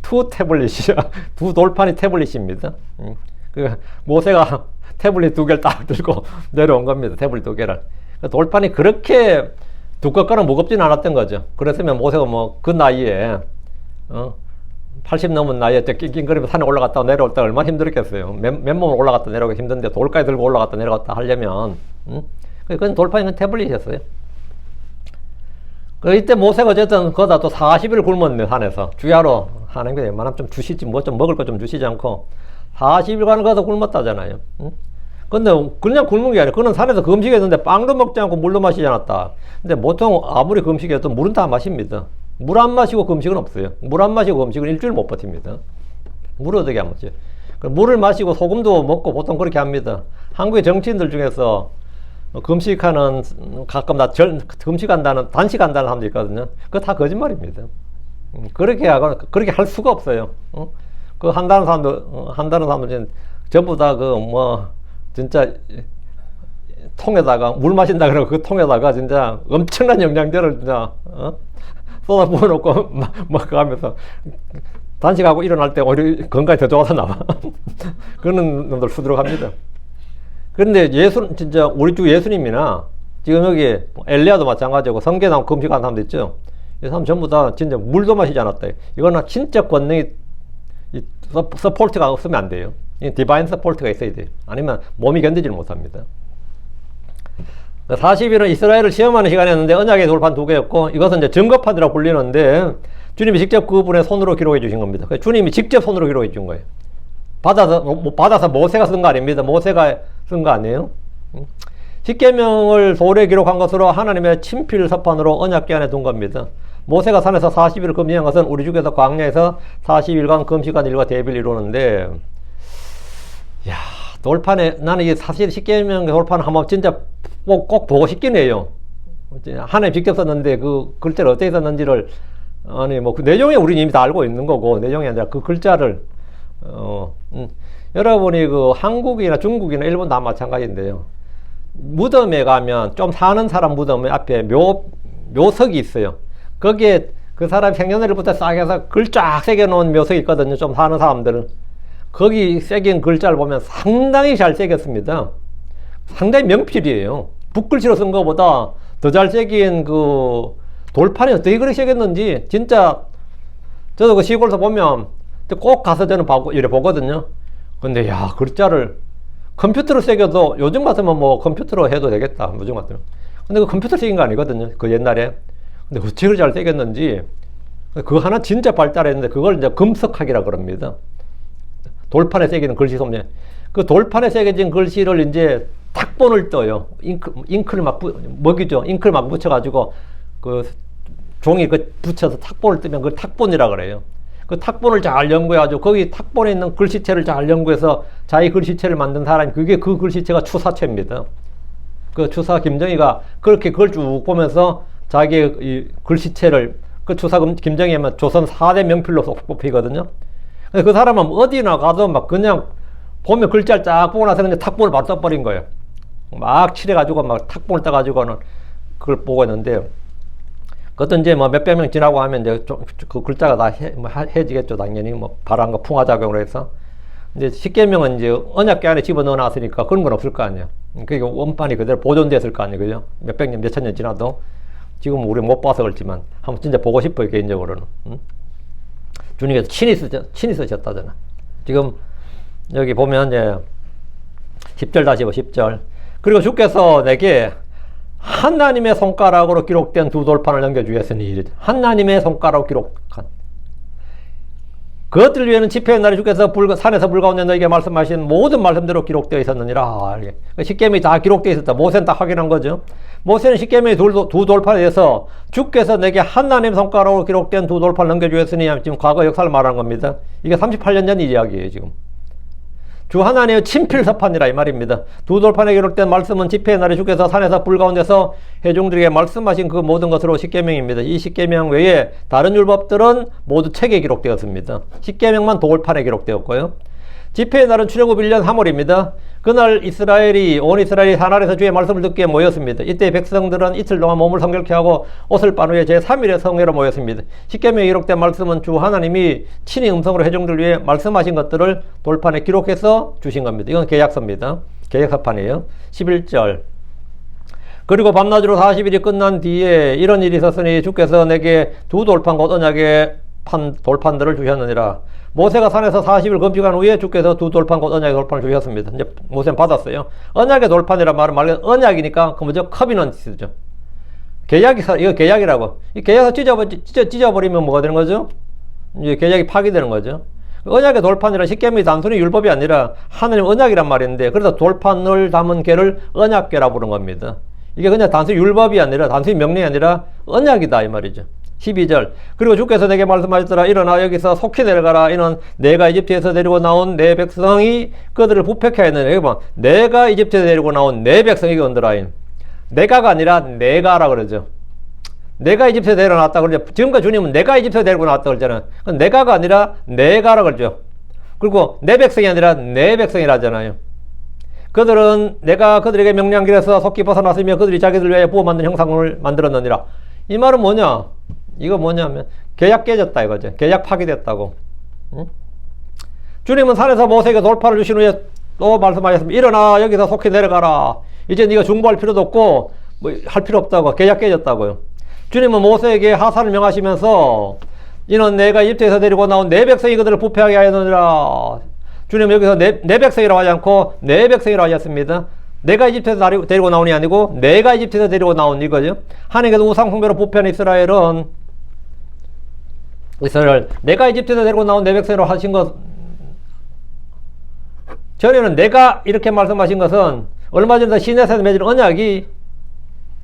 투 태블릿이야. 두 돌판이 태블릿입니다. 모세가 태블릿 2개를 딱 들고 내려온 겁니다. 태블릿 2개를. 돌판이 그렇게 두껍거나 무겁지는 않았던 거죠. 그랬으면 모세가 뭐 그 나이에 80 넘은 나이에 낑낑거리며 산에 올라갔다 내려올 때 얼마나 힘들었겠어요. 맨몸으로 올라갔다 내려오기 힘든데 돌까지 들고 올라갔다 내려갔다 하려면 그건 돌판이 태블릿이었어요. 이때 모세가 어쨌든 거기다 또 40일 굶었네. 산에서 주야로 하는 게 웬만하면 좀 주시지 뭐 좀 먹을 거 좀 주시지 않고 40일간 거기서 굶었다잖아요. 근데 그냥 굶은 게 아니라 그는 산에서 금식했는데 빵도 먹지 않고 물도 마시지 않았다. 근데 보통 아무리 금식해도 물은 다 마십니다. 물 안 마시고 금식은 없어요. 물 안 마시고 금식은 일주일 못 버팁니다. 물을 어떻게 안 먹지? 물을 마시고 소금도 먹고 보통 그렇게 합니다. 한국의 정치인들 중에서 금식하는 가끔 금식한다는 단식한다는 사람도 있거든요. 그거 다 거짓말입니다. 그렇게 하거나 그렇게 할 수가 없어요. 그 한다는 사람들 전부 다 진짜 통에다가 물 마신다 그러고 그 통에다가 진짜 엄청난 영양제를 진짜 쏟아 부어놓고 막 하면서 단식하고 일어날 때 오히려 건강이 더 좋아서 나와. 그런 놈들 수두룩합니다. 그런데 진짜 우리 주 예수님이나 지금 여기 엘리야도 마찬가지고 성경에 나온 금식하는 사람도 있죠. 이 사람 전부 다 진짜 물도 마시지 않았다. 이거는 진짜 권능이 서포트가 없으면 안 돼요. 디바인 서포트가 있어야 돼요. 아니면 몸이 견디지를 못합니다. 40일은 이스라엘을 시험하는 시간이었는데 언약의 돌판 2개였고 이것은 이제 증거판이라고 불리는데 주님이 직접 그분의 손으로 기록해 주신 겁니다. 주님이 직접 손으로 기록해 준 거예요. 받아서 모세가 쓴 거 아닙니다. 모세가 쓴 거 아니에요. 십계명을 돌에 기록한 것으로 하나님의 친필 서판으로 언약궤 안에 둔 겁니다. 모세가 산에서 40일을 금식한 것은 우리 주께서 광야에서 40일간 금식한 일과 대비를 이루는데 돌판에 나는 이게 사실 십계명 돌판 한번 진짜 꼭 보고 싶긴 해요. 하나님 직접 썼는데 그 글자를 어떻게 썼는지를 그 내용에 우리는 이미 다 알고 있는 거고 내용이 아니라 그 글자를 여러분이 그 한국이나 중국이나 일본 다 마찬가지인데요. 무덤에 가면 좀 사는 사람 무덤 앞에 묘석이 있어요. 거기에 그 사람 생년월일부터 싹 해서 글 쫙 새겨놓은 묘석이 있거든요. 좀 사는 사람들은. 거기 새긴 글자를 보면 상당히 잘 새겼습니다. 상당히 명필이에요. 붓글씨로 쓴 것보다 더 잘 새긴 그 돌판에 어떻게 그렇게 새겼는지 진짜 저도 그 시골에서 보면 꼭 가서 저는 이래 보거든요. 근데 글자를 컴퓨터로 새겨도 요즘 같으면 뭐 컴퓨터로 해도 되겠다. 요즘 같으면. 근데 그 컴퓨터로 새긴 거 아니거든요. 그 옛날에. 근데 어떻게 잘 새겼는지 그거 하나 진짜 발달했는데 그걸 이제 금석학이라 그럽니다. 돌판에 새기는 글씨 솜씨. 그 돌판에 새겨진 글씨를 이제 탁본을 떠요. 잉크를 막 먹이죠. 잉크를 막 묻혀가지고 그 종이 붙여서 탁본을 뜨면 그걸 탁본이라 그래요. 그 탁본을 잘 연구해가지고 거기 탁본에 있는 글씨체를 잘 연구해서 자기 글씨체를 만든 사람이 그게 그 글씨체가 추사체입니다. 그 추사 김정희가 그렇게 그걸 쭉 보면서 자기의 이 글씨체를 그 추사 김정희면 조선 4대 명필로 뽑히거든요. 근데 그 사람은 어디나 가도 막 그냥 보면 글자를 쫙 보고 나서 그냥 탁본을 바로 떠버린 거예요. 막 칠해가지고 막 탁본을 떠가지고는 그걸 보고 있는데 그것도 이제 뭐 몇백 명 지나고 하면 이제 그 글자가 다 해지겠죠. 당연히 뭐 바람과 풍화작용으로 해서. 이제 십계명은 이제 언약궤 안에 집어넣어 놨으니까 그런 건 없을 거 아니야. 그게 원판이 그대로 보존됐을 거 아니에요. 그죠? 몇백 년, 몇천 년 지나도. 지금 우리 못 봐서 그렇지만 한번 진짜 보고 싶어요, 개인적으로는. 응? 주님께서 친히 쓰셨다잖아. 지금 여기 보면 이제 10절 다시 봐, 10절. 그리고 주께서 내게 하나님의 손가락으로 기록된 두 돌판을 넘겨주셨으니, 하나님의 손가락으로 기록한 그것들 위에는 집회의 날에 주께서 산에서 불 가운데 너에게 말씀하신 모든 말씀대로 기록되어 있었느니라. 십계명이 다 기록되어 있었다. 모세는 딱 확인한 거죠. 모세는 십계명의 두 돌판에 대해서 주께서 내게 하나님 손가락으로 기록된 두 돌판을 넘겨주셨으니, 지금 과거 역사를 말하는 겁니다. 이게 38년 전 이야기예요, 지금. 주 하나님의 친필서판이라 이 말입니다. 두 돌판에 기록된 말씀은 집회의 날에 주께서 산에서 불 가운데서 회중들에게 말씀하신 그 모든 것으로 십계명입니다. 이 십계명 외에 다른 율법들은 모두 책에 기록되었습니다. 십계명만 돌판에 기록되었고요. 집회의 날은 출애굽 1년 3월입니다. 그날 온 이스라엘이 하나님에서 주의 말씀을 듣기에 모였습니다. 이때 백성들은 이틀 동안 몸을 성결케 하고 옷을 빤 후에 제3일에 성회로 모였습니다. 십계명에 기록된 말씀은 주 하나님이 친히 음성으로 회중들 위해 말씀하신 것들을 돌판에 기록해서 주신 겁니다. 이건 계약서입니다. 계약서판이에요. 11절. 그리고 밤낮으로 40일이 끝난 뒤에 이런 일이 있었으니 주께서 내게 두 돌판 곧 언약의 돌판들을 주셨느니라. 모세가 산에서 40일 금식한 후에 주께서 두 돌판 곧 언약의 돌판을 주셨습니다. 이제 모세는 받았어요. 언약의 돌판이란 말은 언약이니까 그 뭐죠? 커비넌트죠. 이거 계약이라고. 이 계약서 찢어버리면 뭐가 되는 거죠? 이제 계약이 파기되는 거죠. 언약의 돌판이라 십계명이 단순히 율법이 아니라 하나님 언약이란 말인데, 그래서 돌판을 담은 궤를 언약궤라 부른 겁니다. 이게 그냥 단순히 율법이 아니라, 단순히 명령이 아니라 언약이다 이 말이죠. 12절. 그리고 주께서 내게 말씀하셨더라. 일어나 여기서 속히 내려가라. 이는 내가 이집트에서 데리고 나온 내 백성이 그들을 부패케 하였느니라. 여기 봐. 내가 이집트에서 데리고 나온 내 백성이 언더라인. 내가가 아니라 내가라 그러죠. 내가 이집트에서 데려놨다 그러죠. 지금까지 주님은 내가 이집트에서 데리고 나왔다 그러잖아요. 내가가 아니라 내가라 그러죠. 그리고 내 백성이 아니라 내 백성이라 하잖아요. 그들은 내가 그들에게 명령길에서 속히 벗어났으며 그들이 자기들 위해 부어 만든 형상을 만들었느니라. 이 말은 뭐냐? 이거 뭐냐면 계약 깨졌다 이거죠. 계약 파기됐다고. 응? 주님은 산에서 모세에게 돌판을 주신 후에 또 말씀하셨습니다. 일어나 여기서 속히 내려가라. 이제 네가 중보할 필요도 없고 뭐 할 필요 없다고. 계약 깨졌다고요. 주님은 모세에게 하사를 명하시면서 이는 내가 이집트에서 데리고 나온 내 백성이 그들을 부패하게 하였느니라. 주님은 여기서 내 백성이라고 하지 않고 내 백성이라고 하셨습니다. 내가 이집트에서 데리고 나온이 아니고 내가 이집트에서 데리고 나온 이거죠. 하나님께서 우상 숭배로 부패한 이스라엘 내가 이집트에서 데리고 나온 내 백성이라고 하신 것, 전에는 내가 이렇게 말씀하신 것은 얼마 전에 시내산에서 맺은 언약이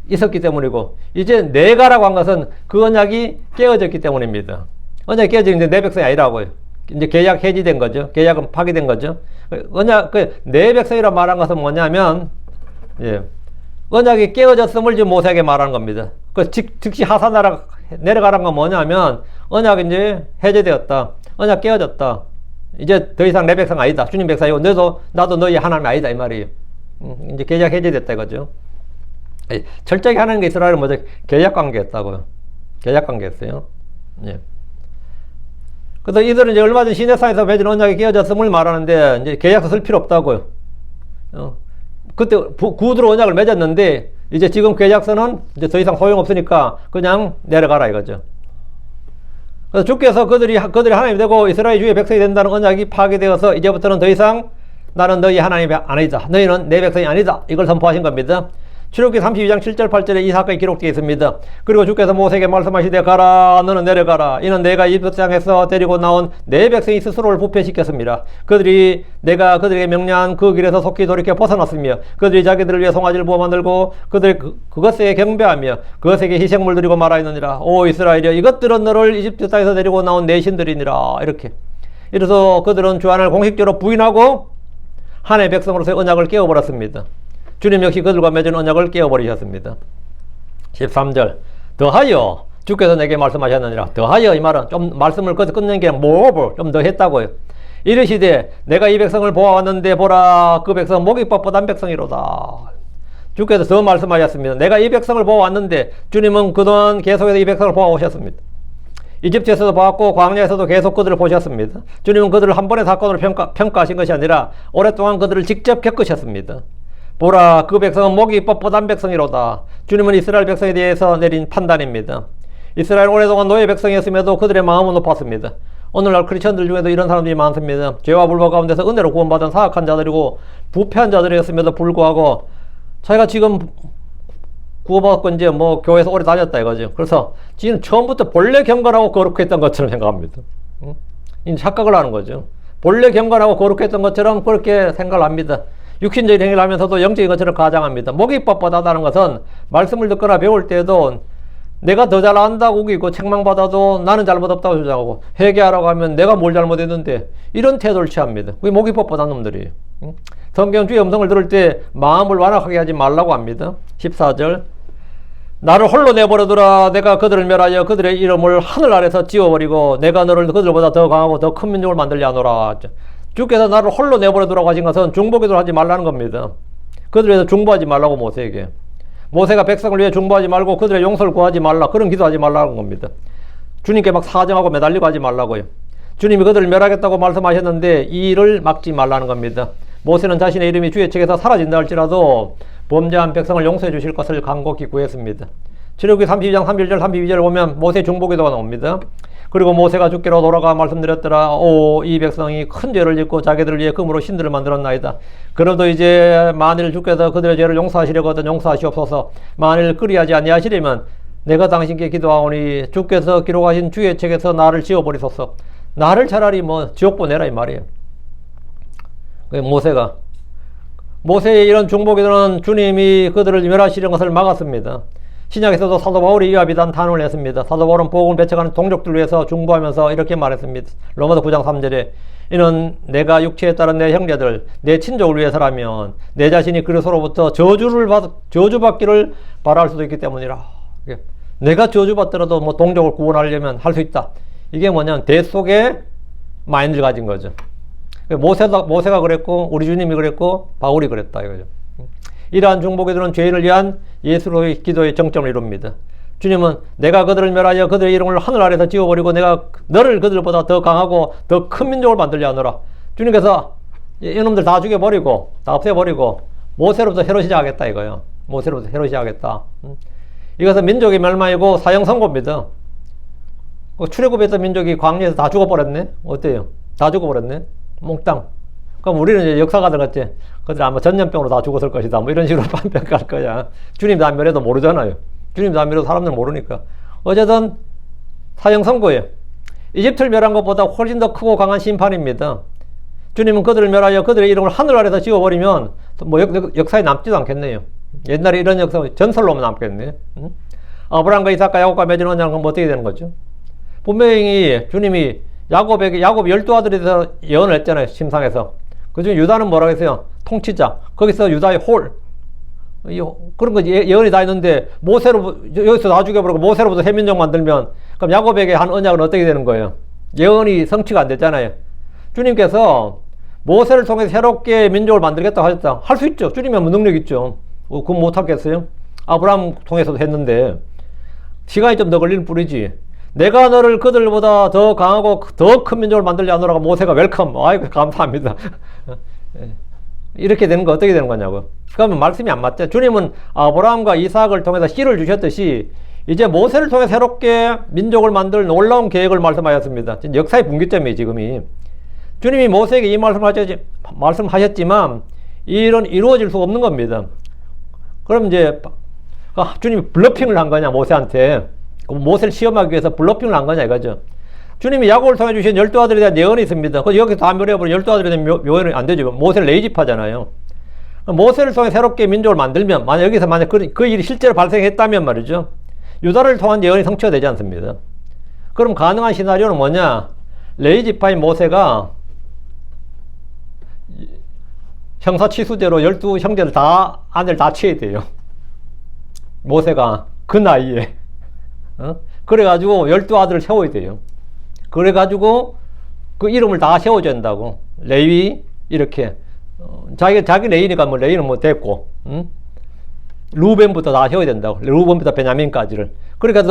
있었기 때문이고, 이제 내가라고 한 것은 그 언약이 깨어졌기 때문입니다. 언약이 깨어졌는데 내 백성이 아니라고요. 이제 계약 해지된 거죠. 계약은 파기된 거죠. 언약, 내 백성이라 말한 것은 뭐냐면, 예, 언약이 깨어졌음을 지금 모세에게 말하는 겁니다. 즉시 하사나라 내려가란 건 뭐냐면, 언약이 이제 해제되었다. 언약 깨어졌다. 이제 더 이상 내 백성 아니다. 주님 백성이고, 나도 너희 하나님 아니다. 이 말이에요. 이제 계약 해제됐다 이거죠. 철저하게 하는 게 이스라엘은 뭐죠? 계약 관계였다고요. 계약 관계였어요. 예. 그래서 이들은 이제 얼마 전 시내산에서 맺은 언약이 깨어졌음을 말하는데, 이제 계약서 쓸 필요 없다고요. 그때 구두로 언약을 맺었는데, 이제 지금 계약서는 이제 더 이상 소용없으니까 그냥 내려가라 이거죠. 그래서 주께서 그들이 하나님이 되고 이스라엘 주의 백성이 된다는 언약이 파괴되어서 이제부터는 더 이상 나는 너희 하나님이 아니다. 너희는 내 백성이 아니다. 이걸 선포하신 겁니다. 출애굽기 32장 7절 8절에 이 사건이 기록되어 있습니다. 그리고 주께서 모세에게 말씀하시되 가라 너는 내려가라. 이는 내가 이집트 땅에서 데리고 나온 내 백성이 스스로를 부패시켰습니다. 내가 그들에게 명령한 그 길에서 속히 돌이켜 벗어났으며 그들이 자기들을 위해 송아지를 부어 만들고 그것에게 경배하며 그것에게 희생물 드리고 말하였느니라. 오 이스라엘이여 이것들은 너를 이집트 땅에서 데리고 나온 내 신들이니라. 이렇게 이래서 그들은 주 하나님을 공식적으로 부인하고 하나님의 백성으로서의 언약을 깨어버렸습니다. 주님 역시 그들과 맺은 언약을 깨어버리셨습니다. 13절 더하여 주께서 내게 말씀하셨느니라. 더하여 이 말은 좀 말씀을 끝낸 게 moreover 좀 더 했다고요. 이르시되 내가 이 백성을 보아왔는데 보라 그 백성은 모기밥보단 백성이로다. 주께서 더 말씀하셨습니다. 내가 이 백성을 보아왔는데 주님은 그동안 계속해서 이 백성을 보아오셨습니다. 이집트에서도 보았고 광야에서도 계속 그들을 보셨습니다. 주님은 그들을 한 번의 사건으로 평가하신 것이 아니라 오랫동안 그들을 직접 겪으셨습니다. 보라, 그 백성은 목이 뻣뻣한 백성이로다. 주님은 이스라엘 백성에 대해서 내린 판단입니다. 이스라엘 오랫동안 노예 백성이었음에도 그들의 마음은 높았습니다. 오늘날 크리스천들 중에도 이런 사람들이 많습니다. 죄와 불법 가운데서 은혜로 구원받은 사악한 자들이고 부패한 자들이었음에도 불구하고 자기가 지금 구원받고 이제 뭐 교회에서 오래 다녔다 이거죠. 그래서 지금 처음부터 본래 경건하고 거룩했던 것처럼 생각합니다. 착각을 하는 거죠. 본래 경건하고 거룩했던 것처럼 그렇게 생각을 합니다. 육신적인 행위를 하면서도 영적인 것처럼 가장합니다. 목이 뻣뻣하다는 것은 말씀을 듣거나 배울 때에도 내가 더 잘 안다고 우기고 책망받아도 나는 잘못 없다고 주장하고 회개하라고 하면 내가 뭘 잘못했는데 이런 태도를 취합니다. 그게 목이 뻣뻣한 놈들이에요. 성경 주의 음성을 들을 때 마음을 완악하게 하지 말라고 합니다. 14절 나를 홀로 내버려두라. 내가 그들을 멸하여 그들의 이름을 하늘 아래서 지워버리고 내가 너를 그들보다 더 강하고 더 큰 민족을 만들려 하노라. 주께서 나를 홀로 내버려두라고 하신 것은 중보기도를 하지 말라는 겁니다. 그들에 대해서 중보하지 말라고 모세에게. 모세가 백성을 위해 중보하지 말고 그들의 용서를 구하지 말라. 그런 기도하지 말라는 겁니다. 주님께 막 사정하고 매달리고 하지 말라고요. 주님이 그들을 멸하겠다고 말씀하셨는데 이 일을 막지 말라는 겁니다. 모세는 자신의 이름이 주의 책에서 사라진다 할지라도 범죄한 백성을 용서해 주실 것을 간곡히 구했습니다. 출애굽기 32장 31절 32절을 보면 모세 중보기도가 나옵니다. 그리고 모세가 주께로 돌아가 말씀드렸더라. 이 백성이 큰 죄를 짓고 자기들을 위해 금으로 신들을 만들었나이다. 그래도 이제 만일 주께서 그들의 죄를 용서하시려거든 용서하시옵소서. 만일 그리하지 아니하시려면 내가 당신께 기도하오니 주께서 기록하신 주의 책에서 나를 지워버리소서. 나를 차라리 지옥 보내라 이 말이에요. 모세의 이런 중보기도는 주님이 그들을 멸하시려는 것을 막았습니다. 신약에서도 사도 바울이 이와 비슷한 단언을 했습니다. 사도 바울은 복음을 배척하는 동족들을 위해서 중보하면서 이렇게 말했습니다. 로마서 9장 3절에 이는 내가 육체에 따른 내 형제들 내 친족을 위해서라면 내 자신이 그리스도로부터 저주받기를 바랄 수도 있기 때문이라. 내가 저주받더라도 동족을 구원하려면 할 수 있다. 이게 뭐냐면 대 속에 마인드를 가진 거죠. 모세가 그랬고 우리 주님이 그랬고 바울이 그랬다 이거죠. 이러한 중보기도는 죄인을 위한 예수로의 기도의 정점을 이룹니다. 주님은 내가 그들을 멸하여 그들의 이름을 하늘 아래서 지워버리고 내가 너를 그들보다 더 강하고 더 큰 민족을 만들려 하노라. 주님께서 이놈들 다 죽여버리고 다 없애버리고 모세로부터 새로 시작하겠다 이거예요. 모세로부터 새로 시작하겠다. 이것은 민족의 멸망이고 사형 선고입니다. 출애굽에서 민족이 광야에서 다 죽어버렸네. 어때요? 다 죽어버렸네. 몽땅. 그럼 우리는 이제 역사가들 같지. 그들 아마 전염병으로 다 죽었을 것이다. 이런 식으로 판별할 거야. 주님도 안 멸해도 모르잖아요. 주님도 안 멸해도 사람들은 모르니까. 어쨌든 사형 선고예요. 이집트를 멸한 것보다 훨씬 더 크고 강한 심판입니다. 주님은 그들을 멸하여 그들의 이름을 하늘 아래서 지워버리면 역사에 남지도 않겠네요. 옛날에 이런 역사 전설로만 남겠네. 아브라함과 이삭과 야곱과 맺은 언약은 어떻게 되는 거죠? 분명히 주님이 야곱 12아들에 대해서 예언을 했잖아요. 심상에서. 그중에 유다는 뭐라고 했어요? 통치자. 거기서 유다의 홀. 그런 거 예언이 다 있는데 여기서 다 죽여버리고 모세로부터 새 민족 만들면 그럼 야곱에게 한 언약은 어떻게 되는 거예요? 예언이 성취가 안 됐잖아요. 주님께서 모세를 통해서 새롭게 민족을 만들겠다고 하셨다. 할 수 있죠. 주님이 하면 능력 있죠. 그건 못하겠어요? 아브라함 통해서도 했는데 시간이 좀 더 걸릴 뿐이지. 내가 너를 그들보다 더 강하고 더 큰 민족을 만들려 하노라고 모세가 웰컴. 아이고 감사합니다. 이렇게 되는 거 어떻게 되는 거냐고. 그러면 말씀이 안 맞죠. 주님은 아브라함과 이삭을 통해서 씨를 주셨듯이 이제 모세를 통해 새롭게 민족을 만들 놀라운 계획을 말씀하셨습니다. 역사의 분기점이에요 지금이. 주님이 모세에게 이 말씀하셨지만 이런 이루어질 수가 없는 겁니다. 그럼 이제 주님이 블러핑을 한 거냐 모세한테. 모세를 시험하기 위해서 블러핑을 한 거냐 이거죠. 주님이 야곱을 통해 주신 12아들에 대한 예언이 있습니다. 여기서 다 멸해버린 12아들에 대한 묘언이 안 되죠. 모세를 레이집하잖아요. 모세를 통해 새롭게 민족을 만들면 여기서 만약 그 일이 실제로 발생했다면 말이죠. 유다를 통한 예언이 성취가 되지 않습니다. 그럼 가능한 시나리오는 뭐냐? 레이집파인 모세가 형사치수제로 12형제를 아내를 다 취해야 돼요. 모세가 그 나이에. 그래가지고 12아들을 세워야 돼요. 그래가지고 그 이름을 다 세워줘야 된다고. 레위, 이렇게. 자기 레이니까 레이는 됐고, 루벤부터 다 세워야 된다고. 루벤부터 베냐민까지를. 그러니까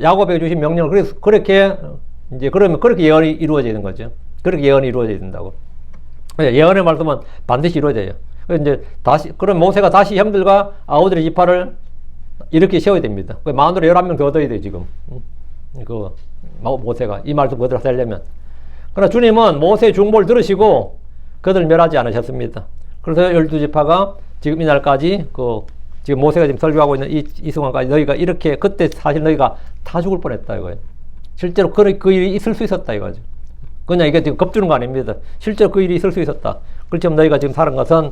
야곱에게 주신 명령을 그래서 그렇게 이제 그러면 그렇게 예언이 이루어지는 거죠. 그렇게 예언이 이루어져야 된다고. 예언의 말씀은 반드시 이루어져요. 이제 다시 그럼 모세가 다시 형들과 아우들의 지파를 이렇게 세워야 됩니다. 만으로 11명 더 얻어야 돼 지금. 그 모세가 이 말씀 그대로 살려면. 그러나 주님은 모세의 중보를 들으시고 그들을 멸하지 않으셨습니다. 그래서 12지파가 지금 이날까지 지금 모세가 지금 설교하고 있는 이 순간까지 너희가 이렇게 그때 사실 너희가 다 죽을 뻔했다 이거예요. 실제로 그 일이 있을 수 있었다 이거죠. 그냥 이게 지금 겁주는 거 아닙니다. 실제로 그 일이 있을 수 있었다. 그렇지만 너희가 지금 사는 것은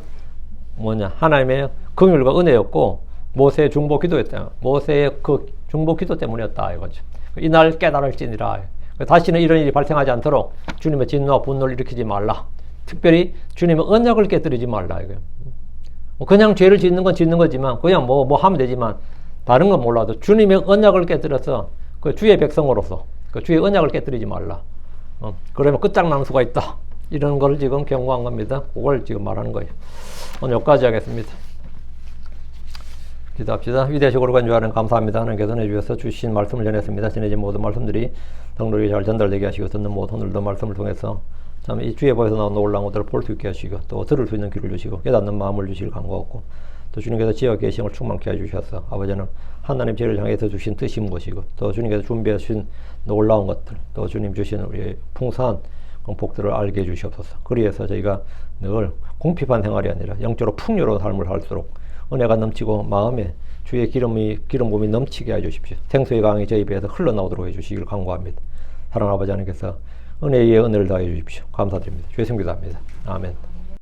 뭐냐 하나님의 긍휼과 은혜였고 모세의 중보 기도였다. 모세의 그 중보 기도 때문이었다 이거죠. 이날 깨달을지니라. 다시는 이런 일이 발생하지 않도록 주님의 진노와 분노를 일으키지 말라. 특별히 주님의 언약을 깨뜨리지 말라 이거예요. 그냥 죄를 짓는 건 짓는 거지만 그냥 뭐 하면 되지만 다른 건 몰라도 주님의 언약을 깨뜨려서 그 주의 백성으로서 그 주의 언약을 깨뜨리지 말라. 그러면 끝장나는 수가 있다. 이런 걸 지금 경고한 겁니다. 그걸 지금 말하는 거예요. 오늘 여기까지 하겠습니다. 기도합시다. 위대하시고 거룩한 감사합니다. 하나님께서 내주셔서 주신 말씀을 전했습니다. 전해진 모든 말씀들이 성도에게 잘 전달되게 하시고 듣는 모든 오늘도 말씀을 통해서 참 이 주의 보에서 나온 놀라운 것들을 볼 수 있게 하시고 또 들을 수 있는 귀를 주시고 깨닫는 마음을 주시길 간구하고 또 주님께서 지혜와 계시를 충만케 해주셔서 아버지는 하나님 죄를 향해서 주신 뜻이 무엇이고 또 주님께서 준비해 주신 놀라운 것들 또 주님 주신 우리의 풍성한 복들을 알게 해주시옵소서. 그리해서 저희가 늘 궁핍한 생활이 아니라 영적으로 풍요로운 삶을 살수록 은혜가 넘치고 마음에 주의 기름 부음이 넘치게 해주십시오. 생수의 강이 저희 배에서 흘러나오도록 해주시길 간구합니다. 사랑하는 아버지 하나님께서 은혜의 은혜를 더해 주십시오. 감사드립니다. 주의 성기도합니다. 아멘.